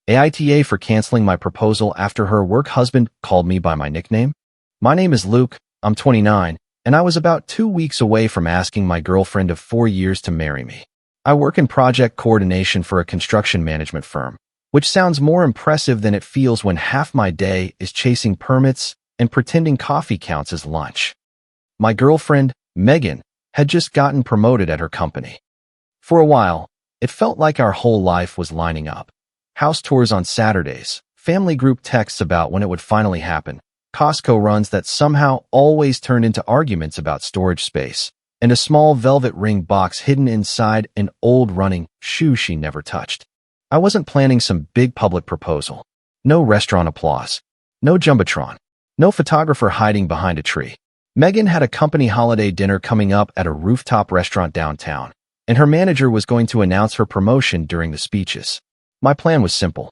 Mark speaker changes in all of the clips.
Speaker 1: AITA for canceling my proposal after her work husband called me by my nickname? My name is Luke, I'm 29, and I was about 2 weeks away from asking my girlfriend of 4 years to marry me. I work in project coordination for a construction management firm, which sounds more impressive than it feels when half my day is chasing permits and pretending coffee counts as lunch. My girlfriend, Megan, had just gotten promoted at her company. For a while, it felt like our whole life was lining up. House tours on Saturdays, family group texts about when it would finally happen, Costco runs that somehow always turned into arguments about storage space, and a small velvet ring box hidden inside an old running shoe she never touched. I wasn't planning some big public proposal. No restaurant applause. No jumbotron. No photographer hiding behind a tree. Megan had a company holiday dinner coming up at a rooftop restaurant downtown, and her manager was going to announce her promotion during the speeches. My plan was simple.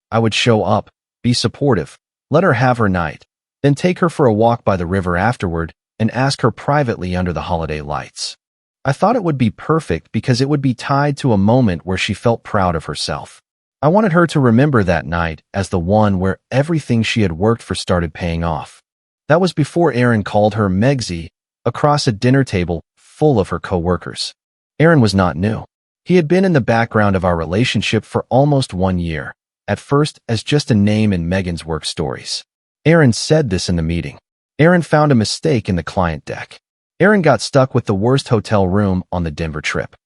Speaker 1: I would show up, be supportive, let her have her night, then take her for a walk by the river afterward and ask her privately under the holiday lights. I thought it would be perfect because it would be tied to a moment where she felt proud of herself. I wanted her to remember that night as the one where everything she had worked for started paying off. That was before Aaron called her Megsy across a dinner table full of her coworkers. Aaron was not new. He had been in the background of our relationship for almost 1 year, at first as just a name in Megan's work stories. Aaron said this in the meeting. Aaron found a mistake in the client deck. Aaron got stuck with the worst hotel room on the Denver trip.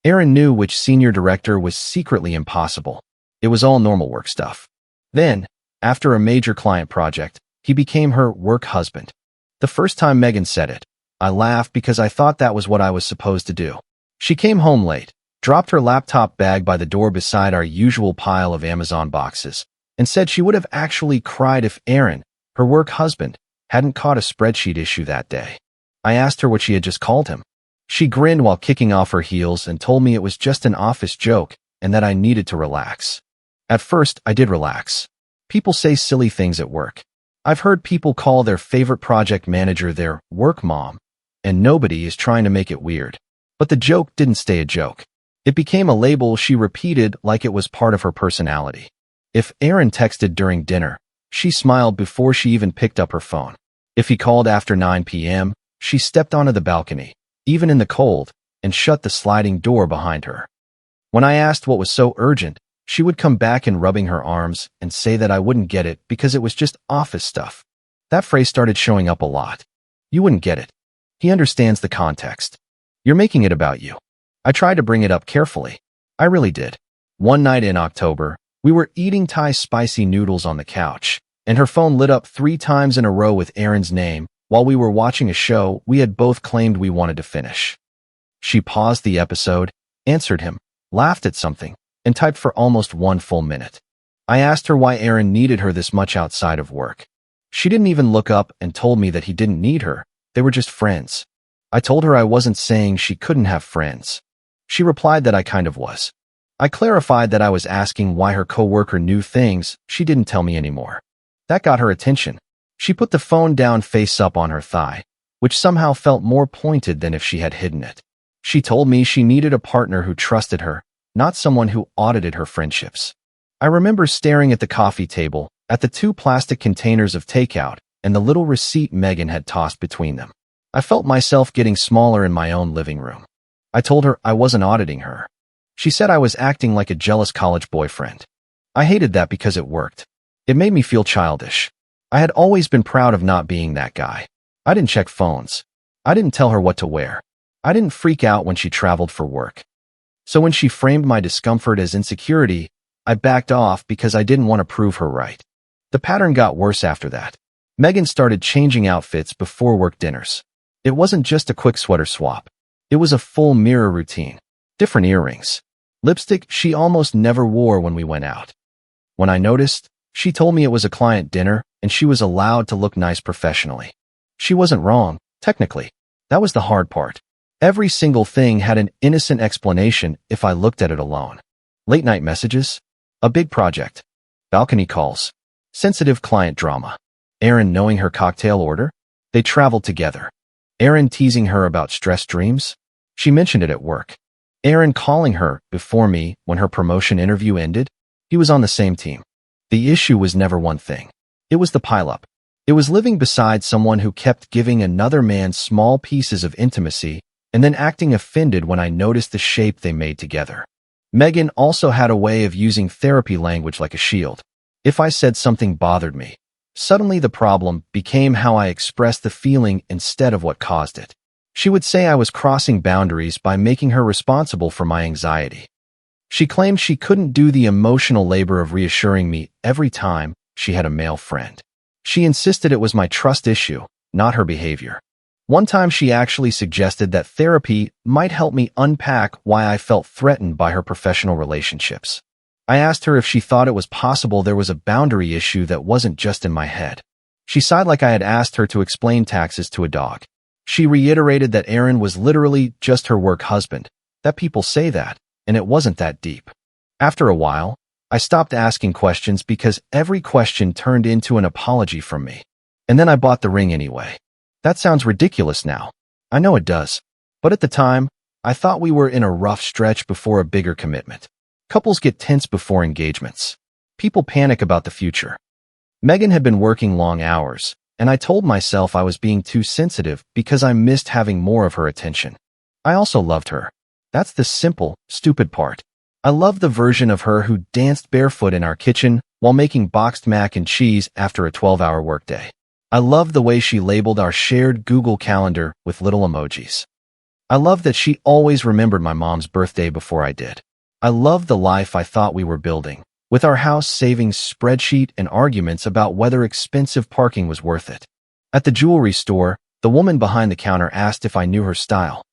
Speaker 1: Aaron knew which senior director was secretly impossible. It was all normal work stuff. Then, after a major client project, he became her work husband. The first time Megan said it, I laughed because I thought that was what I was supposed to do. She came home late, dropped her laptop bag by the door beside our usual pile of Amazon boxes, and said she would have actually cried if Aaron, her work husband, hadn't caught a spreadsheet issue that day. I asked her what she had just called him. She grinned while kicking off her heels and told me it was just an office joke and that I needed to relax. At first, I did relax. People say silly things at work. I've heard people call their favorite project manager their work mom, and nobody is trying to make it weird. But the joke didn't stay a joke. It became a label she repeated like it was part of her personality. If Aaron texted during dinner, she smiled before she even picked up her phone. If he called after 9 p.m., she stepped onto the balcony, even in the cold, and shut the sliding door behind her. When I asked what was so urgent, she would come back in rubbing her arms and say that I wouldn't get it because it was just office stuff. That phrase started showing up a lot. You wouldn't get it. He understands the context. You're making it about you. I tried to bring it up carefully. I really did. One night in October, we were eating Thai spicy noodles on the couch, and her phone lit up 3 times in a row with Aaron's name while we were watching a show we had both claimed we wanted to finish. She paused the episode, answered him, laughed at something, and typed for almost 1 full minute. I asked her why Aaron needed her this much outside of work. She didn't even look up and told me that he didn't need her. They were just friends. I told her I wasn't saying she couldn't have friends. She replied that I kind of was. I clarified that I was asking why her coworker knew things she didn't tell me anymore. That got her attention. She put the phone down face up on her thigh, which somehow felt more pointed than if she had hidden it. She told me she needed a partner who trusted her, not someone who audited her friendships. I remember staring at the coffee table, at the 2 plastic containers of takeout, and the little receipt Megan had tossed between them. I felt myself getting smaller in my own living room. I told her I wasn't auditing her. She said I was acting like a jealous college boyfriend. I hated that because it worked. It made me feel childish. I had always been proud of not being that guy. I didn't check phones. I didn't tell her what to wear. I didn't freak out when she traveled for work. So when she framed my discomfort as insecurity, I backed off because I didn't want to prove her right. The pattern got worse after that. Megan started changing outfits before work dinners. It wasn't just a quick sweater swap. It was a full mirror routine. Different earrings. Lipstick she almost never wore when we went out. When I noticed, she told me it was a client dinner and she was allowed to look nice professionally. She wasn't wrong, technically. That was the hard part. Every single thing had an innocent explanation if I looked at it alone. Late night messages, a big project, balcony calls, sensitive client drama. Aaron knowing her cocktail order. They traveled together. Aaron teasing her about stress dreams. She mentioned it at work. Aaron calling her before me when her promotion interview ended. He was on the same team. The issue was never one thing. It was the pileup. It was living beside someone who kept giving another man small pieces of intimacy and then acting offended when I noticed the shape they made together. Megan also had a way of using therapy language like a shield. If I said something bothered me, suddenly the problem became how I expressed the feeling instead of what caused it. She would say I was crossing boundaries by making her responsible for my anxiety. She claimed she couldn't do the emotional labor of reassuring me every time she had a male friend. She insisted it was my trust issue, not her behavior. One time she actually suggested that therapy might help me unpack why I felt threatened by her professional relationships. I asked her if she thought it was possible there was a boundary issue that wasn't just in my head. She sighed like I had asked her to explain taxes to a dog. She reiterated that Aaron was literally just her work husband, that people say that, and it wasn't that deep. After a while, I stopped asking questions because every question turned into an apology from me. And then I bought the ring anyway. That sounds ridiculous now. I know it does. But at the time, I thought we were in a rough stretch before a bigger commitment. Couples get tense before engagements. People panic about the future. Megan had been working long hours, and I told myself I was being too sensitive because I missed having more of her attention. I also loved her. That's the simple, stupid part. I loved the version of her who danced barefoot in our kitchen while making boxed mac and cheese after a 12-hour workday. I loved the way she labeled our shared Google Calendar with little emojis. I loved that she always remembered my mom's birthday before I did. I loved the life I thought we were building, with our house savings spreadsheet and arguments about whether expensive parking was worth it. At the jewelry store, the woman behind the counter asked if I knew her style.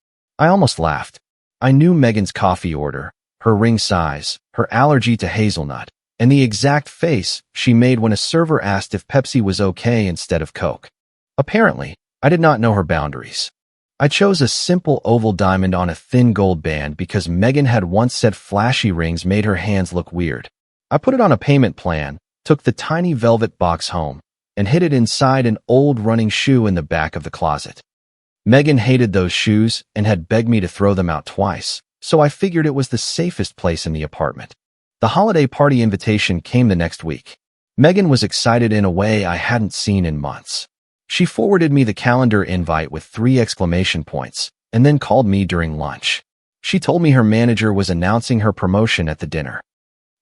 Speaker 1: I almost laughed. I knew Megan's coffee order, her ring size, her allergy to hazelnut, and the exact face she made when a server asked if Pepsi was okay instead of Coke. Apparently, I did not know her boundaries. I chose a simple oval diamond on a thin gold band because Megan had once said flashy rings made her hands look weird. I put it on a payment plan, took the tiny velvet box home, and hid it inside an old running shoe in the back of the closet. Megan hated those shoes and had begged me to throw them out twice, so I figured it was the safest place in the apartment. The holiday party invitation came the next week. Megan was excited in a way I hadn't seen in months. She forwarded me the calendar invite with 3 exclamation points, and then called me during lunch. She told me her manager was announcing her promotion at the dinner.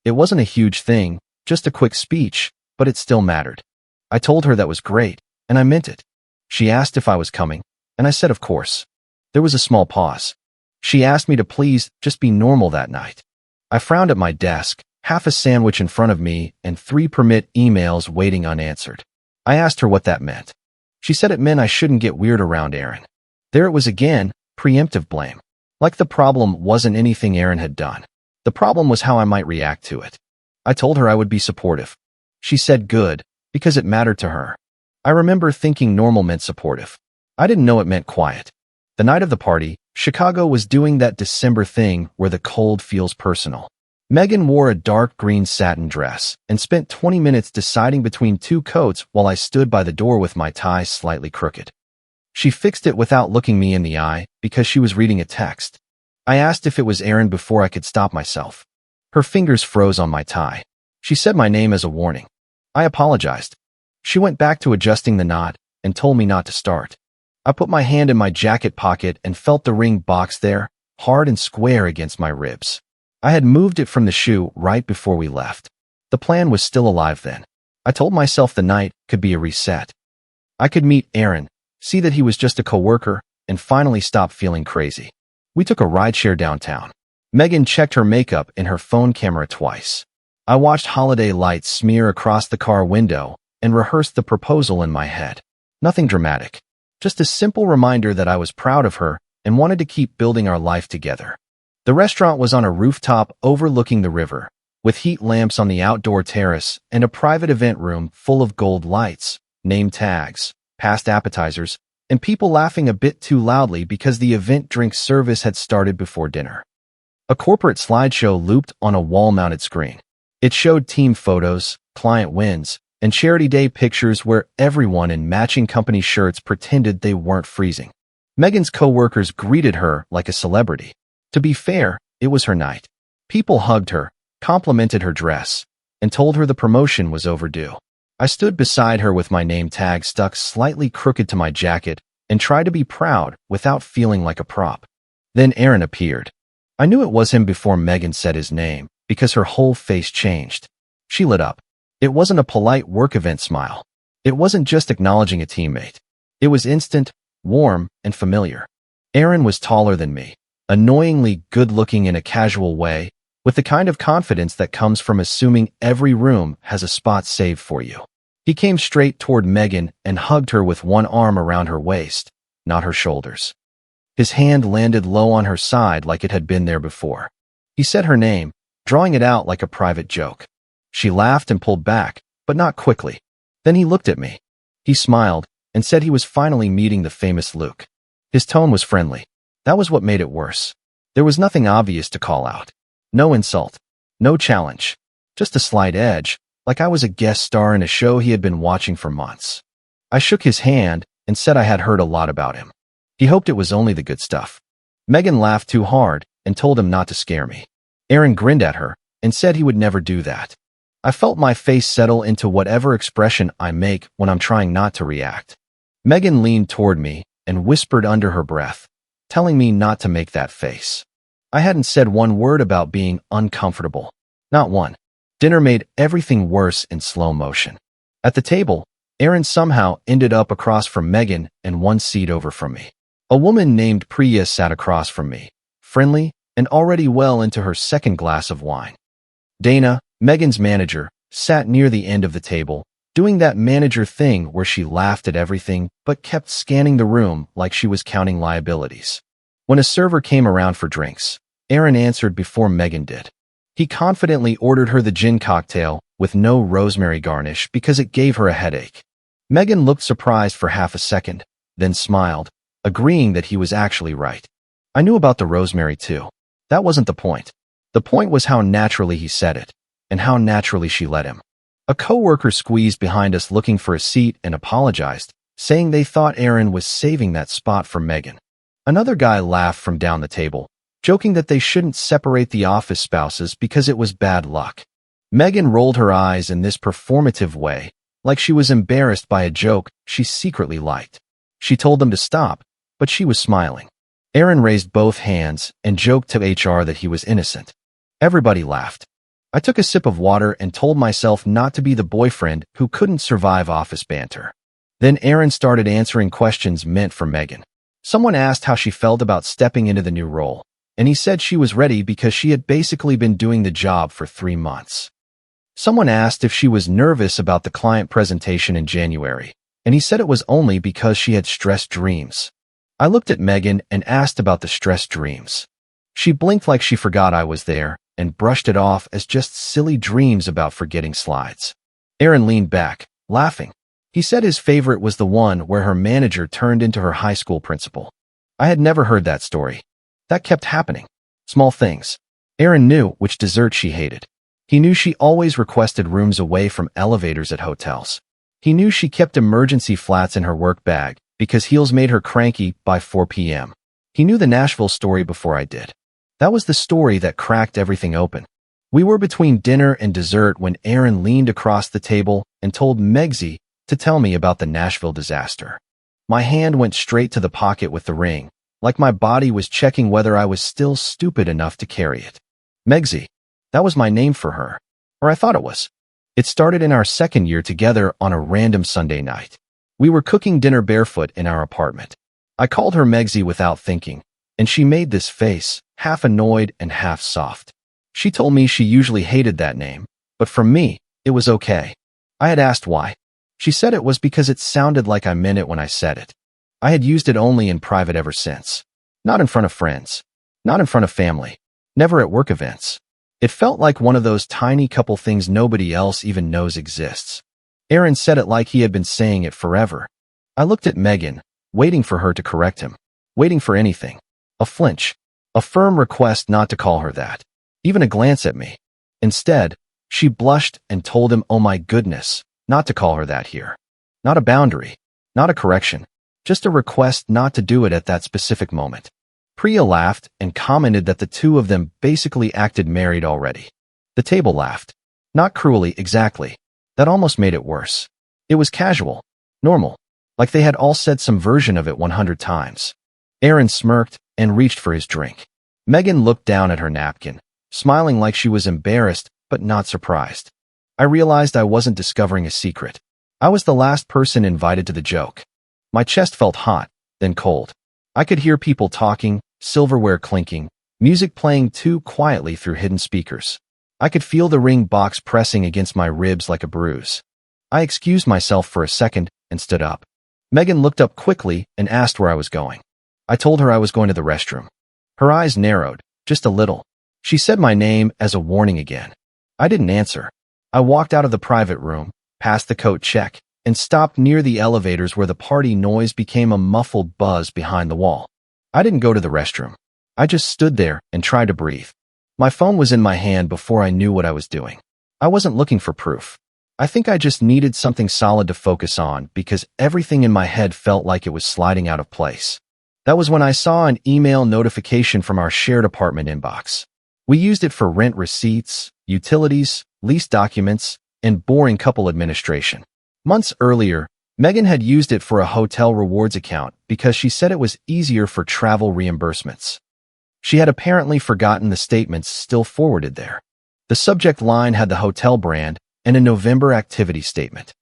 Speaker 1: It wasn't a huge thing, just a quick speech, but it still mattered. I told her that was great, and I meant it. She asked if I was coming, and I said of course. There was a small pause. She asked me to please just be normal that night. I frowned at my desk, half a sandwich in front of me, and 3 permit emails waiting unanswered. I asked her what that meant. She said it meant I shouldn't get weird around Aaron. There it was again, preemptive blame. Like the problem wasn't anything Aaron had done. The problem was how I might react to it. I told her I would be supportive. She said good, because it mattered to her. I remember thinking normal meant supportive. I didn't know it meant quiet. The night of the party, Chicago was doing that December thing where the cold feels personal. Megan wore a dark green satin dress and spent 20 minutes deciding between 2 coats while I stood by the door with my tie slightly crooked. She fixed it without looking me in the eye because she was reading a text. I asked if it was Aaron before I could stop myself. Her fingers froze on my tie. She said my name as a warning. I apologized. She went back to adjusting the knot and told me not to start. I put my hand in my jacket pocket and felt the ring box there, hard and square against my ribs. I had moved it from the shoe right before we left. The plan was still alive then. I told myself the night could be a reset. I could meet Aaron, see that he was just a coworker, and finally stop feeling crazy. We took a rideshare downtown. Megan checked her makeup in her phone camera twice. I watched holiday lights smear across the car window and rehearsed the proposal in my head. Nothing dramatic. Just a simple reminder that I was proud of her and wanted to keep building our life together. The restaurant was on a rooftop overlooking the river, with heat lamps on the outdoor terrace and a private event room full of gold lights, name tags, past appetizers, and people laughing a bit too loudly because the event drink service had started before dinner. A corporate slideshow looped on a wall-mounted screen. It showed team photos, client wins, and charity day pictures where everyone in matching company shirts pretended they weren't freezing. Megan's coworkers greeted her like a celebrity. To be fair, it was her night. People hugged her, complimented her dress, and told her the promotion was overdue. I stood beside her with my name tag stuck slightly crooked to my jacket and tried to be proud without feeling like a prop. Then Aaron appeared. I knew it was him before Megan said his name because her whole face changed. She lit up. It wasn't a polite work event smile. It wasn't just acknowledging a teammate. It was instant, warm, and familiar. Aaron was taller than me, annoyingly good-looking in a casual way, with the kind of confidence that comes from assuming every room has a spot saved for you. He came straight toward Megan and hugged her with one arm around her waist, not her shoulders. His hand landed low on her side like it had been there before. He said her name, drawing it out like a private joke. She laughed and pulled back, but not quickly. Then he looked at me. He smiled and said he was finally meeting the famous Luke. His tone was friendly. That was what made it worse. There was nothing obvious to call out. No insult. No challenge. Just a slight edge, like I was a guest star in a show he had been watching for months. I shook his hand and said I had heard a lot about him. He hoped it was only the good stuff. Megan laughed too hard and told him not to scare me. Aaron grinned at her and said he would never do that. I felt my face settle into whatever expression I make when I'm trying not to react. Megan leaned toward me and whispered under her breath, telling me not to make that face. I hadn't said one word about being uncomfortable. Not one. Dinner made everything worse in slow motion. At the table, Aaron somehow ended up across from Megan and one seat over from me. A woman named Priya sat across from me, friendly and already well into her second glass of wine. Dana, Megan's manager, sat near the end of the table, doing that manager thing where she laughed at everything but kept scanning the room like she was counting liabilities. When a server came around for drinks, Aaron answered before Megan did. He confidently ordered her the gin cocktail with no rosemary garnish because it gave her a headache. Megan looked surprised for half a second, then smiled, agreeing that he was actually right. I knew about the rosemary too. That wasn't the point. The point was how naturally he said it, and how naturally she let him. A coworker squeezed behind us looking for a seat and apologized, saying they thought Aaron was saving that spot for Megan. Another guy laughed from down the table, joking that they shouldn't separate the office spouses because it was bad luck. Megan rolled her eyes in this performative way, like she was embarrassed by a joke she secretly liked. She told them to stop, but she was smiling. Aaron raised both hands and joked to HR that he was innocent. Everybody laughed. I took a sip of water and told myself not to be the boyfriend who couldn't survive office banter. Then Aaron started answering questions meant for Megan. Someone asked how she felt about stepping into the new role, and he said she was ready because she had basically been doing the job for 3 months. Someone asked if she was nervous about the client presentation in January, and he said it was only because she had stressed dreams. I looked at Megan and asked about the stressed dreams. She blinked like she forgot I was there and brushed it off as just silly dreams about forgetting slides. Aaron leaned back, laughing. He said his favorite was the one where her manager turned into her high school principal. I had never heard that story. That kept happening. Small things. Aaron knew which dessert she hated. He knew she always requested rooms away from elevators at hotels. He knew she kept emergency flats in her work bag because heels made her cranky by 4 p.m. He knew the Nashville story before I did. That was the story that cracked everything open. We were between dinner and dessert when Aaron leaned across the table and told Megsy to tell me about the Nashville disaster. My hand went straight to the pocket with the ring, like my body was checking whether I was still stupid enough to carry it. Megsy. That was my name for her. Or I thought it was. It started in our second year together on a random Sunday night. We were cooking dinner barefoot in our apartment. I called her Megsy without thinking, and she made this face, half annoyed and half soft. She told me she usually hated that name, but for me, it was okay. I had asked why. She said it was because it sounded like I meant it when I said it. I had used it only in private ever since. Not in front of friends. Not in front of family. Never at work events. It felt like one of those tiny couple things nobody else even knows exists. Aaron said it like he had been saying it forever. I looked at Megan, waiting for her to correct him. Waiting for anything. A flinch. A firm request not to call her that. Even a glance at me. Instead, she blushed and told him, oh my goodness, not to call her that here. Not a boundary. Not a correction. Just a request not to do it at that specific moment. Priya laughed and commented that the two of them basically acted married already. The table laughed. Not cruelly, exactly. That almost made it worse. It was casual, normal, like they had all said some version of it 100 times. Aaron smirked and reached for his drink. Megan looked down at her napkin, smiling like she was embarrassed but not surprised. I realized I wasn't discovering a secret. I was the last person invited to the joke. My chest felt hot, then cold. I could hear people talking, silverware clinking, music playing too quietly through hidden speakers. I could feel the ring box pressing against my ribs like a bruise. I excused myself for a second and stood up. Megan looked up quickly and asked where I was going. I told her I was going to the restroom. Her eyes narrowed, just a little. She said my name as a warning again. I didn't answer. I walked out of the private room, past the coat check, and stopped near the elevators where the party noise became a muffled buzz behind the wall. I didn't go to the restroom. I just stood there and tried to breathe. My phone was in my hand before I knew what I was doing. I wasn't looking for proof. I think I just needed something solid to focus on because everything in my head felt like it was sliding out of place. That was when I saw an email notification from our shared apartment inbox. We used it for rent receipts, utilities, lease documents, and boring couple administration. Months earlier, Megan had used it for a hotel rewards account because she said it was easier for travel reimbursements. She had apparently forgotten the statements still forwarded there. The subject line had the hotel brand and a November activity statement.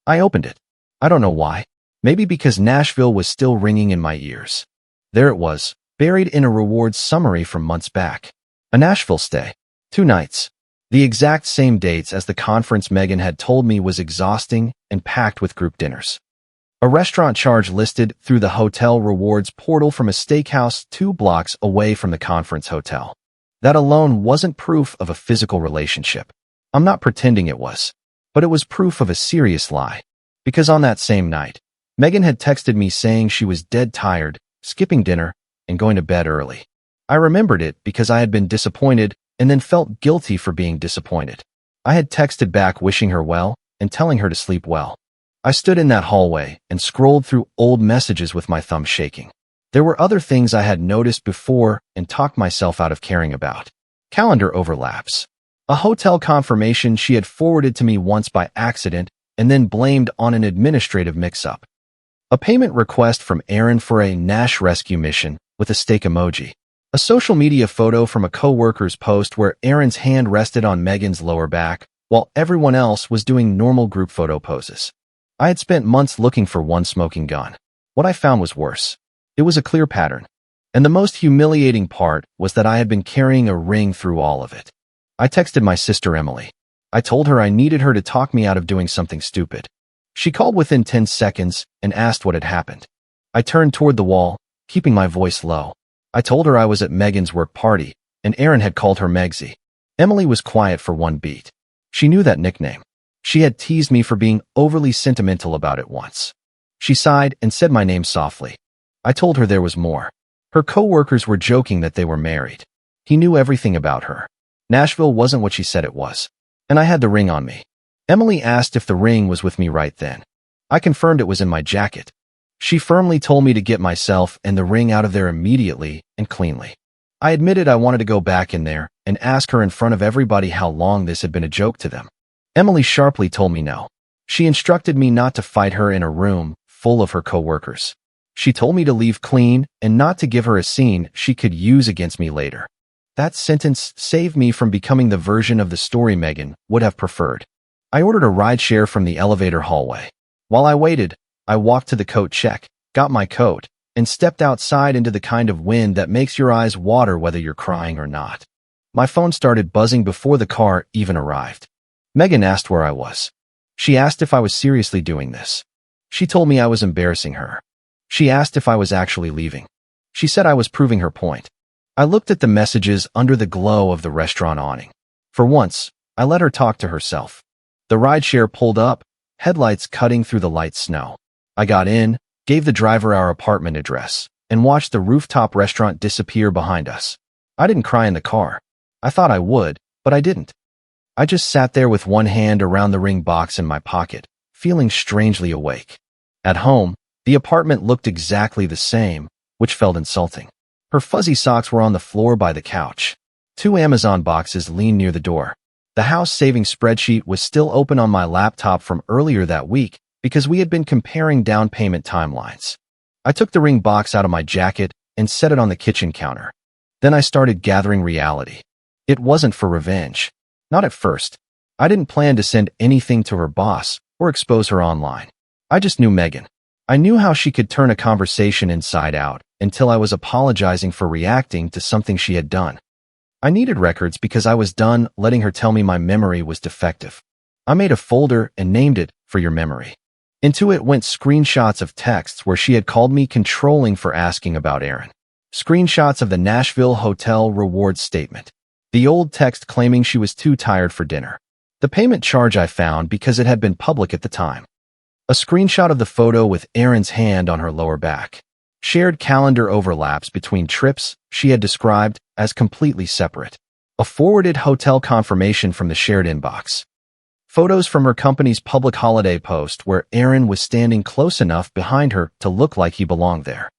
Speaker 1: I opened it. I don't know why. Maybe because Nashville was still ringing in my ears. There it was, buried in a rewards summary from months back. A Nashville stay. 2 nights. The exact same dates as the conference Megan had told me was exhausting and packed with group dinners. A restaurant charge listed through the hotel rewards portal from a steakhouse 2 blocks away from the conference hotel. That alone wasn't proof of a physical relationship. I'm not pretending it was. But it was proof of a serious lie. Because on that same night, Megan had texted me saying she was dead tired, skipping dinner, and going to bed early. I remembered it because I had been disappointed and then felt guilty for being disappointed. I had texted back wishing her well and telling her to sleep well. I stood in that hallway and scrolled through old messages with my thumb shaking. There were other things I had noticed before and talked myself out of caring about. Calendar overlaps. A hotel confirmation she had forwarded to me once by accident and then blamed on an administrative mix-up. A payment request from Aaron for a Nash rescue mission with a steak emoji. A social media photo from a coworker's post where Aaron's hand rested on Megan's lower back while everyone else was doing normal group photo poses. I had spent months looking for one smoking gun. What I found was worse. It was a clear pattern. And the most humiliating part was that I had been carrying a ring through all of it. I texted my sister Emily. I told her I needed her to talk me out of doing something stupid. She called within 10 seconds and asked what had happened. I turned toward the wall, keeping my voice low. I told her I was at Megan's work party, and Aaron had called her Megsy. Emily was quiet for one beat. She knew that nickname. She had teased me for being overly sentimental about it once. She sighed and said my name softly. I told her there was more. Her coworkers were joking that they were married. He knew everything about her. Nashville wasn't what she said it was. And I had the ring on me. Emily asked if the ring was with me right then. I confirmed it was in my jacket. She firmly told me to get myself and the ring out of there immediately and cleanly. I admitted I wanted to go back in there and ask her in front of everybody how long this had been a joke to them. Emily sharply told me no. She instructed me not to fight her in a room full of her coworkers. She told me to leave clean and not to give her a scene she could use against me later. That sentence saved me from becoming the version of the story Megan would have preferred. I ordered a rideshare from the elevator hallway. While I waited, I walked to the coat check, got my coat, and stepped outside into the kind of wind that makes your eyes water whether you're crying or not. My phone started buzzing before the car even arrived. Megan asked where I was. She asked if I was seriously doing this. She told me I was embarrassing her. She asked if I was actually leaving. She said I was proving her point. I looked at the messages under the glow of the restaurant awning. For once, I let her talk to herself. The rideshare pulled up, headlights cutting through the light snow. I got in, gave the driver our apartment address, and watched the rooftop restaurant disappear behind us. I didn't cry in the car. I thought I would, but I didn't. I just sat there with one hand around the ring box in my pocket, feeling strangely awake. At home, the apartment looked exactly the same, which felt insulting. Her fuzzy socks were on the floor by the couch. 2 Amazon boxes leaned near the door. The house-saving spreadsheet was still open on my laptop from earlier that week because we had been comparing down payment timelines. I took the ring box out of my jacket and set it on the kitchen counter. Then I started gathering reality. It wasn't for revenge. Not at first. I didn't plan to send anything to her boss or expose her online. I just knew Megan. I knew how she could turn a conversation inside out until I was apologizing for reacting to something she had done. I needed records because I was done letting her tell me my memory was defective. I made a folder and named it For Your Memory. Into it went screenshots of texts where she had called me controlling for asking about Aaron. Screenshots of the Nashville hotel reward statement. The old text claiming she was too tired for dinner. The payment charge I found because it had been public at the time. A screenshot of the photo with Aaron's hand on her lower back. Shared calendar overlaps between trips she had described as completely separate. A forwarded hotel confirmation from the shared inbox. Photos from her company's public holiday post where Aaron was standing close enough behind her to look like he belonged there.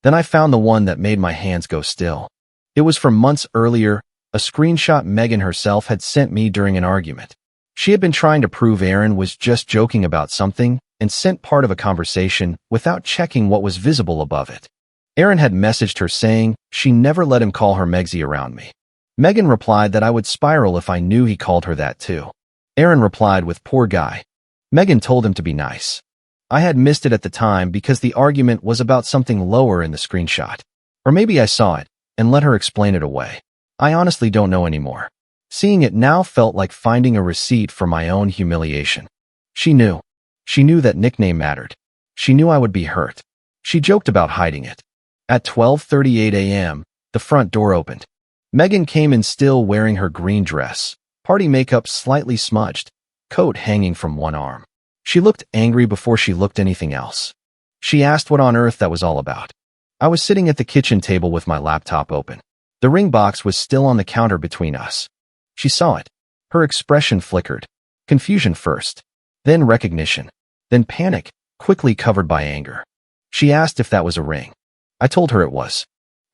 Speaker 1: Then I found the one that made my hands go still. It was from months earlier, a screenshot Megan herself had sent me during an argument. She had been trying to prove Aaron was just joking about something and sent part of a conversation without checking what was visible above it. Aaron had messaged her saying she never let him call her Megsy around me. Megan replied that I would spiral if I knew he called her that too. Aaron replied with poor guy. Megan told him to be nice. I had missed it at the time because the argument was about something lower in the screenshot. Or maybe I saw it and let her explain it away. I honestly don't know anymore. Seeing it now felt like finding a receipt for my own humiliation. She knew. She knew that nickname mattered. She knew I would be hurt. She joked about hiding it. At 12:38 a.m., the front door opened. Megan came in still wearing her green dress, party makeup slightly smudged, coat hanging from one arm. She looked angry before she looked anything else. She asked what on earth that was all about. I was sitting at the kitchen table with my laptop open. The ring box was still on the counter between us. She saw it. Her expression flickered. Confusion first, then recognition, then panic, quickly covered by anger. She asked if that was a ring. I told her it was.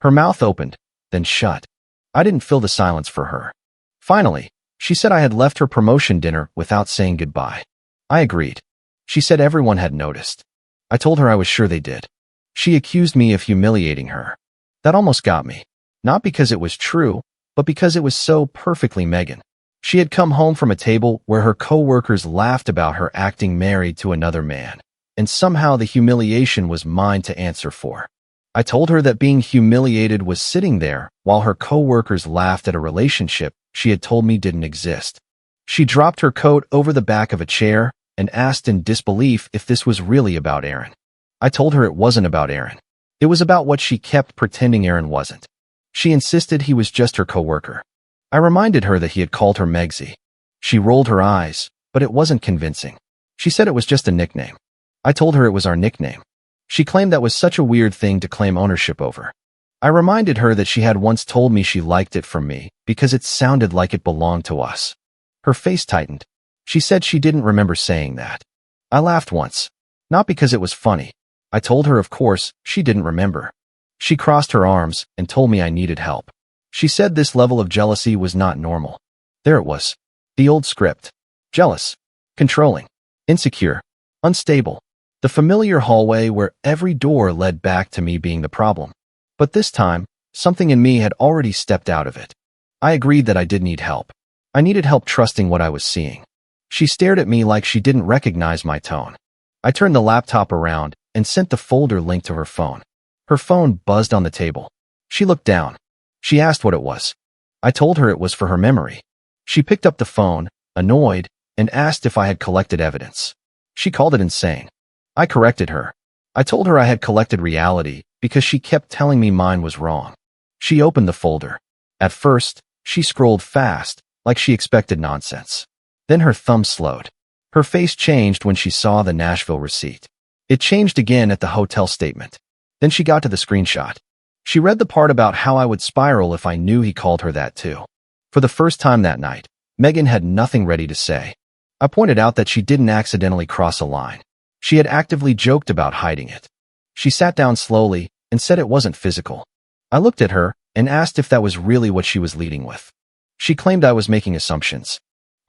Speaker 1: Her mouth opened, then shut. I didn't fill the silence for her. Finally, she said I had left her promotion dinner without saying goodbye. I agreed. She said everyone had noticed. I told her I was sure they did. She accused me of humiliating her. That almost got me. Not because it was true, but because it was so perfectly Megan. She had come home from a table where her co-workers laughed about her acting married to another man, and somehow the humiliation was mine to answer for. I told her that being humiliated was sitting there while her co-workers laughed at a relationship she had told me didn't exist. She dropped her coat over the back of a chair and asked in disbelief if this was really about Aaron. I told her it wasn't about Aaron. It was about what she kept pretending Aaron wasn't. She insisted he was just her coworker. I reminded her that he had called her Megsy. She rolled her eyes, but it wasn't convincing. She said it was just a nickname. I told her it was our nickname. She claimed that was such a weird thing to claim ownership over. I reminded her that she had once told me she liked it from me because it sounded like it belonged to us. Her face tightened. She said she didn't remember saying that. I laughed once. Not because it was funny. I told her, of course, she didn't remember. She crossed her arms and told me I needed help. She said this level of jealousy was not normal. There it was. The old script. Jealous. Controlling. Insecure. Unstable. The familiar hallway where every door led back to me being the problem. But this time, something in me had already stepped out of it. I agreed that I did need help. I needed help trusting what I was seeing. She stared at me like she didn't recognize my tone. I turned the laptop around and sent the folder link to her phone. Her phone buzzed on the table. She looked down. She asked what it was. I told her it was for her memory. She picked up the phone, annoyed, and asked if I had collected evidence. She called it insane. I corrected her. I told her I had collected reality because she kept telling me mine was wrong. She opened the folder. At first, she scrolled fast, like she expected nonsense. Then her thumb slowed. Her face changed when she saw the Nashville receipt. It changed again at the hotel statement. Then she got to the screenshot. She read the part about how I would spiral if I knew he called her that too. For the first time that night, Megan had nothing ready to say. I pointed out that she didn't accidentally cross a line. She had actively joked about hiding it. She sat down slowly and said it wasn't physical. I looked at her and asked if that was really what she was leading with. She claimed I was making assumptions.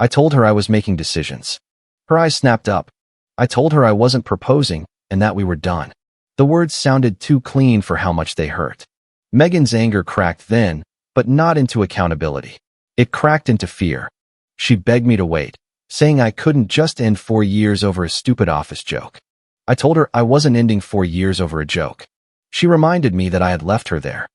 Speaker 1: I told her I was making decisions. Her eyes snapped up. I told her I wasn't proposing and that we were done. The words sounded too clean for how much they hurt. Megan's anger cracked then, but not into accountability. It cracked into fear. She begged me to wait, saying I couldn't just end 4 years over a stupid office joke. I told her I wasn't ending 4 years over a joke. She reminded me that I had left her there.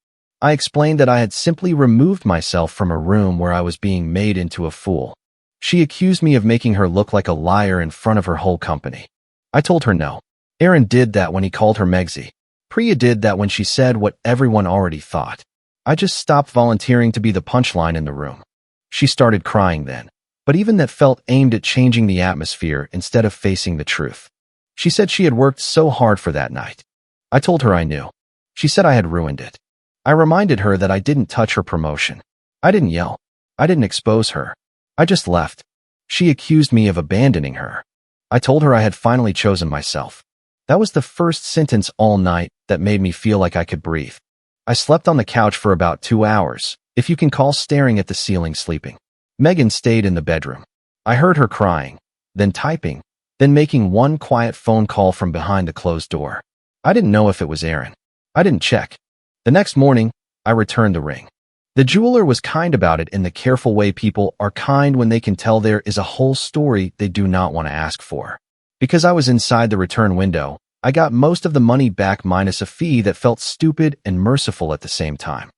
Speaker 1: I explained that I had simply removed myself from a room where I was being made into a fool. She accused me of making her look like a liar in front of her whole company. I told her no. Aaron did that when he called her Megsy. Priya did that when she said what everyone already thought. I just stopped volunteering to be the punchline in the room. She started crying then, but even that felt aimed at changing the atmosphere instead of facing the truth. She said she had worked so hard for that night. I told her I knew. She said I had ruined it. I reminded her that I didn't touch her promotion. I didn't yell. I didn't expose her. I just left. She accused me of abandoning her. I told her I had finally chosen myself. That was the first sentence all night that made me feel like I could breathe. I slept on the couch for about 2 hours, if you can call staring at the ceiling sleeping. Megan stayed in the bedroom. I heard her crying, then typing, then making one quiet phone call from behind the closed door. I didn't know if it was Aaron. I didn't check. The next morning, I returned the ring. The jeweler was kind about it in the careful way people are kind when they can tell there is a whole story they do not want to ask for. Because I was inside the return window, I got most of the money back minus a fee that felt stupid and merciful at the same time.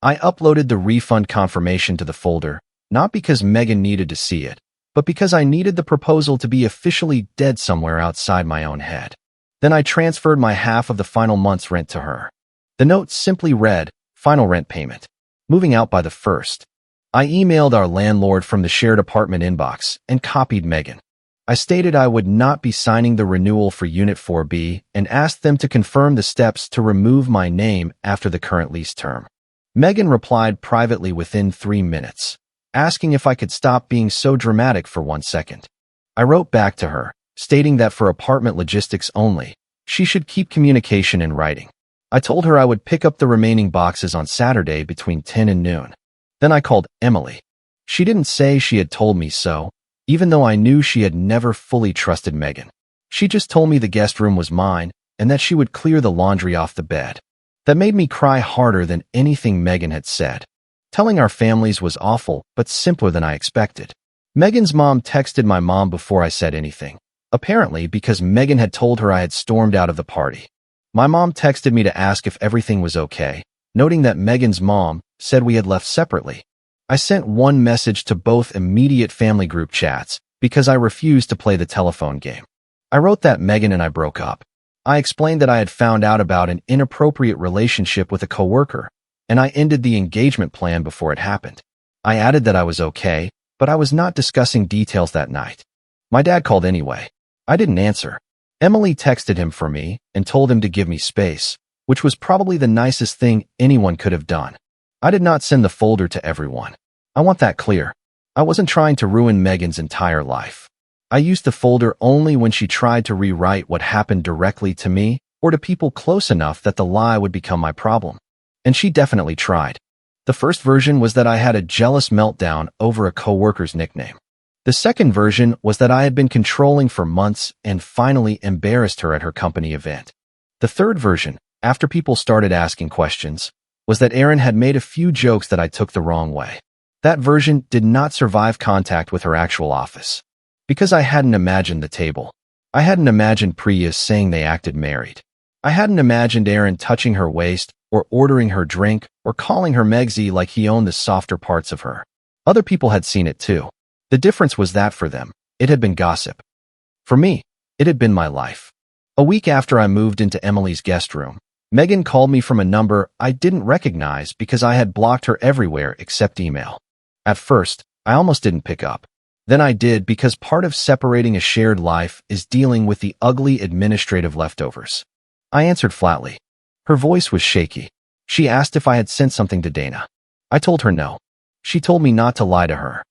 Speaker 1: I uploaded the refund confirmation to the folder, not because Megan needed to see it, but because I needed the proposal to be officially dead somewhere outside my own head. Then I transferred my half of the final month's rent to her. The note simply read, "Final rent payment. Moving out by the 1st. I emailed our landlord from the shared apartment inbox and copied Megan. I stated I would not be signing the renewal for Unit 4B and asked them to confirm the steps to remove my name after the current lease term. Megan replied privately within 3 minutes, asking if I could stop being so dramatic for 1 second. I wrote back to her, stating that for apartment logistics only, she should keep communication in writing. I told her I would pick up the remaining boxes on Saturday between 10 and noon. Then I called Emily. She didn't say she had told me so, even though I knew she had never fully trusted Megan. She just told me the guest room was mine and that she would clear the laundry off the bed. That made me cry harder than anything Megan had said. Telling our families was awful, but simpler than I expected. Megan's mom texted my mom before I said anything, apparently because Megan had told her I had stormed out of the party. My mom texted me to ask if everything was okay, noting that Megan's mom said we had left separately. I sent one message to both immediate family group chats because I refused to play the telephone game. I wrote that Megan and I broke up. I explained that I had found out about an inappropriate relationship with a coworker, and I ended the engagement plan before it happened. I added that I was okay, but I was not discussing details that night. My dad called anyway. I didn't answer. Emily texted him for me and told him to give me space, which was probably the nicest thing anyone could have done. I did not send the folder to everyone. I want that clear. I wasn't trying to ruin Megan's entire life. I used the folder only when she tried to rewrite what happened directly to me or to people close enough that the lie would become my problem. And she definitely tried. The first version was that I had a jealous meltdown over a coworker's nickname. The second version was that I had been controlling for months and finally embarrassed her at her company event. The third version, after people started asking questions, was that Aaron had made a few jokes that I took the wrong way. That version did not survive contact with her actual office. Because I hadn't imagined the table. I hadn't imagined Priya saying they acted married. I hadn't imagined Aaron touching her waist or ordering her drink or calling her Megsy like he owned the softer parts of her. Other people had seen it too. The difference was that for them, it had been gossip. For me, it had been my life. A week after I moved into Emily's guest room, Megan called me from a number I didn't recognize because I had blocked her everywhere except email. At first, I almost didn't pick up. Then I did because part of separating a shared life is dealing with the ugly administrative leftovers. I answered flatly. Her voice was shaky. She asked if I had sent something to Dana. I told her no. She told me not to lie to her.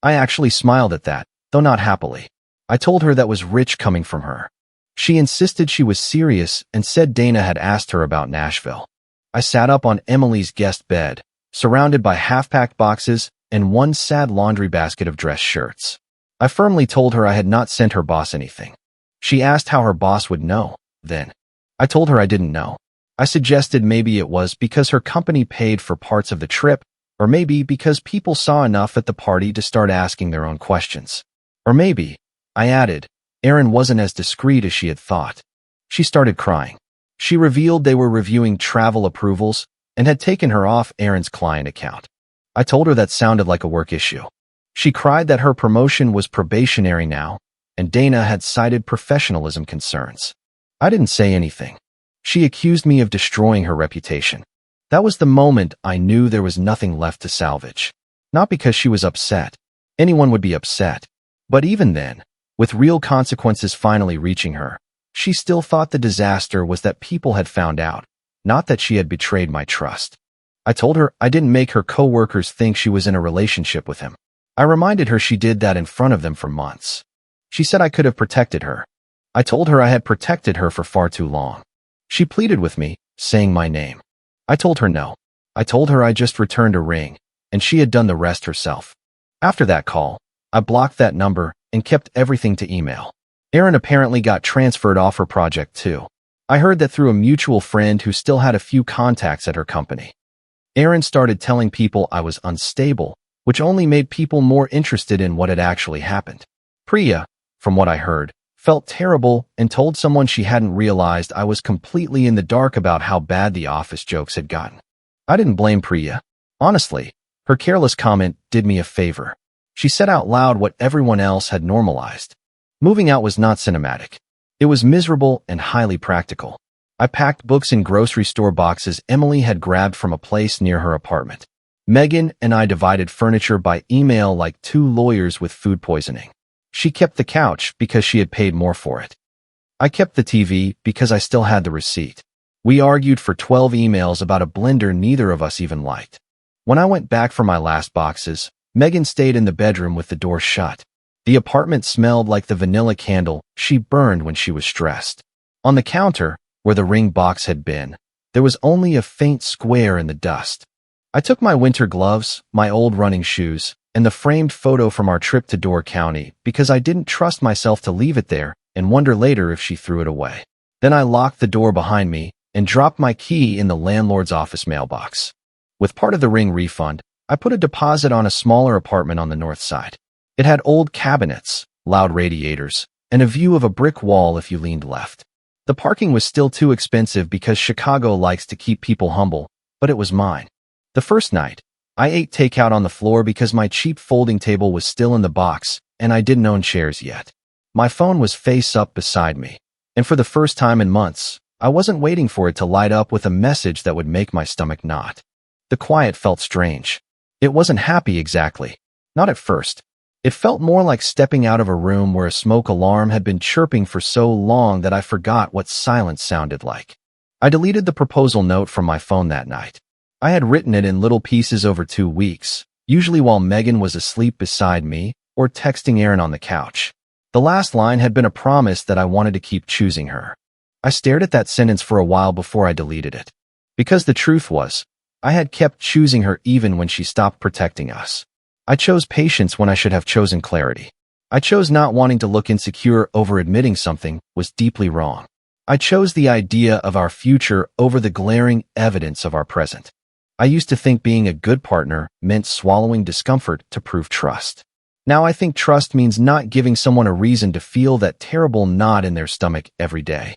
Speaker 1: I actually smiled at that, though not happily. I told her that was rich coming from her. She insisted she was serious and said Dana had asked her about Nashville. I sat up on Emily's guest bed, surrounded by half-packed boxes and one sad laundry basket of dress shirts. I firmly told her I had not sent her boss anything. She asked how her boss would know, then. I told her I didn't know. I suggested maybe it was because her company paid for parts of the trip, or maybe because people saw enough at the party to start asking their own questions. Or maybe, I added, Erin wasn't as discreet as she had thought. She started crying. She revealed they were reviewing travel approvals and had taken her off Erin's client account. I told her that sounded like a work issue. She cried that her promotion was probationary now, and Dana had cited professionalism concerns. I didn't say anything. She accused me of destroying her reputation. That was the moment I knew there was nothing left to salvage. Not because she was upset. Anyone would be upset. But even then, with real consequences finally reaching her, she still thought the disaster was that people had found out, not that she had betrayed my trust. I told her I didn't make her coworkers think she was in a relationship with him. I reminded her she did that in front of them for months. She said I could have protected her. I told her I had protected her for far too long. She pleaded with me, saying my name. I told her no. I told her I just returned a ring, and she had done the rest herself. After that call, I blocked that number and kept everything to email. Erin apparently got transferred off her project too. I heard that through a mutual friend who still had a few contacts at her company. Erin started telling people I was unstable, which only made people more interested in what had actually happened. Priya, from what I heard, felt terrible and told someone she hadn't realized I was completely in the dark about how bad the office jokes had gotten. I didn't blame Priya. Honestly, her careless comment did me a favor. She said out loud what everyone else had normalized. Moving out was not cinematic. It was miserable and highly practical. I packed books in grocery store boxes Emily had grabbed from a place near her apartment. Megan and I divided furniture by email like two lawyers with food poisoning. She kept the couch because she had paid more for it. I kept the TV because I still had the receipt. We argued for 12 emails about a blender neither of us even liked. When I went back for my last boxes, Megan stayed in the bedroom with the door shut. The apartment smelled like the vanilla candle she burned when she was stressed. On the counter, where the ring box had been, there was only a faint square in the dust. I took my winter gloves, my old running shoes, and the framed photo from our trip to Door County because I didn't trust myself to leave it there and wonder later if she threw it away. Then I locked the door behind me and dropped my key in the landlord's office mailbox. With part of the ring refund, I put a deposit on a smaller apartment on the north side. It had old cabinets, loud radiators, and a view of a brick wall if you leaned left. The parking was still too expensive because Chicago likes to keep people humble, but it was mine. The first night, I ate takeout on the floor because my cheap folding table was still in the box, and I didn't own chairs yet. My phone was face up beside me, and for the first time in months, I wasn't waiting for it to light up with a message that would make my stomach knot. The quiet felt strange. It wasn't happy exactly. Not at first. It felt more like stepping out of a room where a smoke alarm had been chirping for so long that I forgot what silence sounded like. I deleted the proposal note from my phone that night. I had written it in little pieces over 2 weeks, usually while Megan was asleep beside me or texting Erin on the couch. The last line had been a promise that I wanted to keep choosing her. I stared at that sentence for a while before I deleted it. Because the truth was, I had kept choosing her even when she stopped protecting us. I chose patience when I should have chosen clarity. I chose not wanting to look insecure over admitting something was deeply wrong. I chose the idea of our future over the glaring evidence of our present. I used to think being a good partner meant swallowing discomfort to prove trust. Now I think trust means not giving someone a reason to feel that terrible knot in their stomach every day.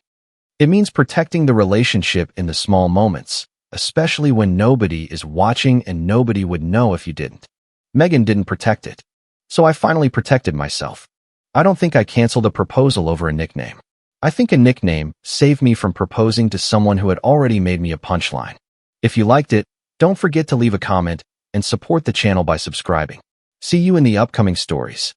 Speaker 1: It means protecting the relationship in the small moments, especially when nobody is watching and nobody would know if you didn't. Megan didn't protect it. So I finally protected myself. I don't think I canceled a proposal over a nickname. I think a nickname saved me from proposing to someone who had already made me a punchline. If you liked it, don't forget to leave a comment and support the channel by subscribing. See you in the upcoming stories.